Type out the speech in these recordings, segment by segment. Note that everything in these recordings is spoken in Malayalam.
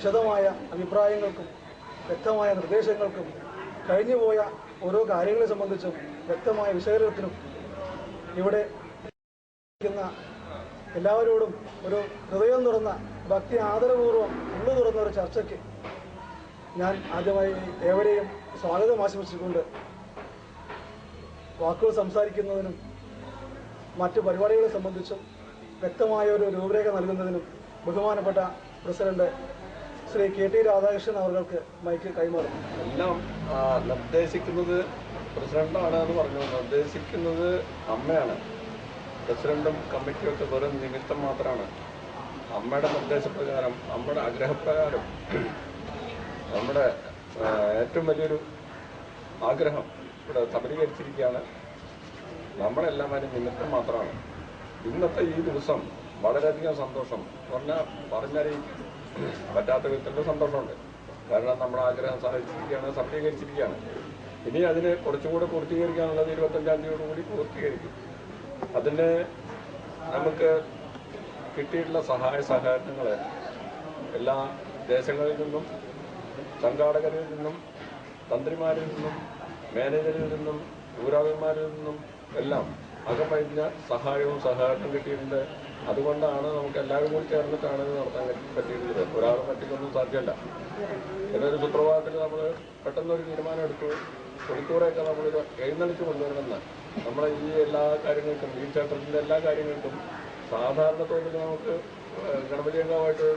വിശദമായ അഭിപ്രായങ്ങൾക്കും വ്യക്തമായ നിർദ്ദേശങ്ങൾക്കും കഴിഞ്ഞുപോയ ഓരോ കാര്യങ്ങളെ സംബന്ധിച്ചും വ്യക്തമായ വിശകലനത്തിനും ഇവിടെ എല്ലാവരോടും ഒരു ഹൃദയം തുറന്ന ഭക്തി ആദരപൂർവ്വം ഉള്ളു തുറന്ന ഒരു ചർച്ചയ്ക്ക് ഞാൻ ആദ്യമായി ഏവരെയും സ്വാഗതം ആശംസിച്ചുകൊണ്ട് വാക്കുകൾ സംസാരിക്കുന്നതിനും മറ്റു പരിപാടികളെ സംബന്ധിച്ചും വ്യക്തമായ ഒരു രൂപരേഖ നൽകുന്നതിനും ബഹുമാനപ്പെട്ട പ്രസിഡന്റ് ശ്രീ KT രാധാകൃഷ്ണൻ അവർക്ക് മൈക്ക് കൈമാറും. എല്ലാം നിർദ്ദേശിക്കുന്നത് പ്രസിഡന്റാണ് എന്ന് പറഞ്ഞു. നിർദ്ദേശിക്കുന്നത് അമ്മയാണ്. പ്രസിഡന്റും കമ്മിറ്റിയൊക്കെ വെറും നിമിത്തം മാത്രമാണ്. അമ്മയുടെ നിർദ്ദേശപ്രകാരം, അമ്മയുടെ ആഗ്രഹപ്രകാരം, നമ്മുടെ ഏറ്റവും വലിയൊരു ആഗ്രഹം ഇവിടെ സബലീകരിച്ചിരിക്കുകയാണ്. നമ്മളെല്ലാം അതിന് നിമിത്തം മാത്രമാണ്. ഇന്നത്തെ ഈ ദിവസം വളരെയധികം സന്തോഷം പറഞ്ഞാൽ പറ്റാത്ത വിധത്തിലുള്ള സന്തോഷമുണ്ട്. കാരണം നമ്മുടെ ആഗ്രഹം സാധിച്ചിരിക്കുകയാണ്, സഫലീകരിച്ചിരിക്കുകയാണ്. ഇനി അതിന് കുറച്ചുകൂടെ പൂർത്തീകരിക്കാനുള്ളത് 25-ാം തീയതിയോടുകൂടി പൂർത്തീകരിക്കും. അതിന് നമുക്ക് കിട്ടിയിട്ടുള്ള സഹായ സഹകരണങ്ങൾ എല്ലാ ദേശങ്ങളിൽ നിന്നും, സംഘാടകരിൽ നിന്നും, തന്ത്രിമാരിൽ നിന്നും, മാനേജറിൽ നിന്നും, ഊരാളന്മാരിൽ നിന്നും എല്ലാം അകമഴിഞ്ഞ സഹായവും സഹകരണം കിട്ടിയിട്ടുണ്ട്. അതുകൊണ്ടാണ് നമുക്ക് എല്ലാവരും കൂടി ചേർന്നിട്ടാണ് ഇത് നടത്താൻ പറ്റിയിട്ടുള്ളത്. ഒരാളും പറ്റിക്കൊന്നും സാധ്യമല്ല. എന്നൊരു സുപ്രഭാതത്തിൽ നമ്മൾ പെട്ടെന്നൊരു തീരുമാനം എടുത്തു. കോഴിക്കോടൊക്കെ നമ്മൾ എഴുന്നള്ളിച്ച് കൊണ്ടുവരണമെന്ന്. നമ്മളെ ഈ എല്ലാ കാര്യങ്ങൾക്കും, ഈ ക്ഷേത്രത്തിൻ്റെ എല്ലാ കാര്യങ്ങൾക്കും സാധാരണ തോതിൽ നമുക്ക് ഗണപതിയങ്കാവുമായിട്ട്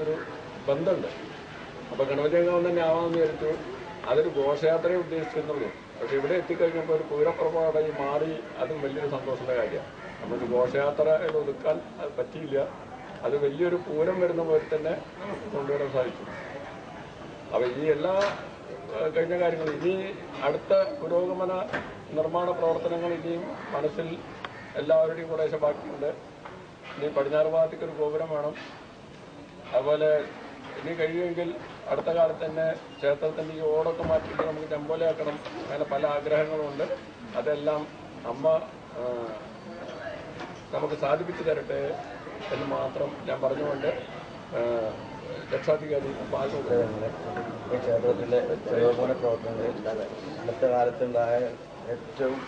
ഒരു ബന്ധമുണ്ട്. അപ്പോൾ ഗണപതിയങ്കാവ് തന്നെ ആവാമെന്ന് വിചാരിച്ചു. അതൊരു ഘോഷയാത്രയെ ഉദ്ദേശിച്ചിരുന്നുള്ളൂ. പക്ഷെ ഇവിടെ എത്തിക്കഴിഞ്ഞപ്പോൾ ഒരു പൂരപ്പുറപ്പാടായി മാറി. അതും വലിയൊരു സന്തോഷമുള്ള കാര്യമാണ്. നമ്മളൊരു ഘോഷയാത്രയിൽ ഒതുക്കാൻ അത് പറ്റിയില്ല. അത് വലിയൊരു പൂരം വരുന്ന പോലെ തന്നെ കൊണ്ടുവരാൻ സാധിച്ചു. അപ്പോൾ ഈ എല്ലാ കഴിഞ്ഞ കാര്യങ്ങൾ ഇനി അടുത്ത പുരോഗമന നിർമ്മാണ പ്രവർത്തനങ്ങൾ ഇനിയും മനസ്സിൽ എല്ലാവരുടെയും കുറേശ്ശെ ബാക്കിയുണ്ട്. ഇനി പടിഞ്ഞാറ് ഭാഗത്തേക്കൊരു ഗോപുരം വേണം. അതുപോലെ ഇനി കഴിയുമെങ്കിൽ അടുത്ത കാലത്ത് തന്നെ ക്ഷേത്രത്തിൻ്റെ ഈ ഓടൊക്കെ മാറ്റിയിട്ട് നമുക്ക് ചെമ്പോലയാക്കണം. അങ്ങനെ പല ആഗ്രഹങ്ങളുമുണ്ട്. അതെല്ലാം അമ്മ നമുക്ക് സാധിപ്പിച്ചു തരട്ടെ എന്ന് മാത്രം ഞാൻ പറഞ്ഞുകൊണ്ട് രക്ഷാധികാരി ഈ ക്ഷേത്രത്തിലെ പുരോഗമന പ്രവർത്തനങ്ങളിൽ ഇന്നത്തെ കാലത്തുണ്ടായ ഏറ്റവും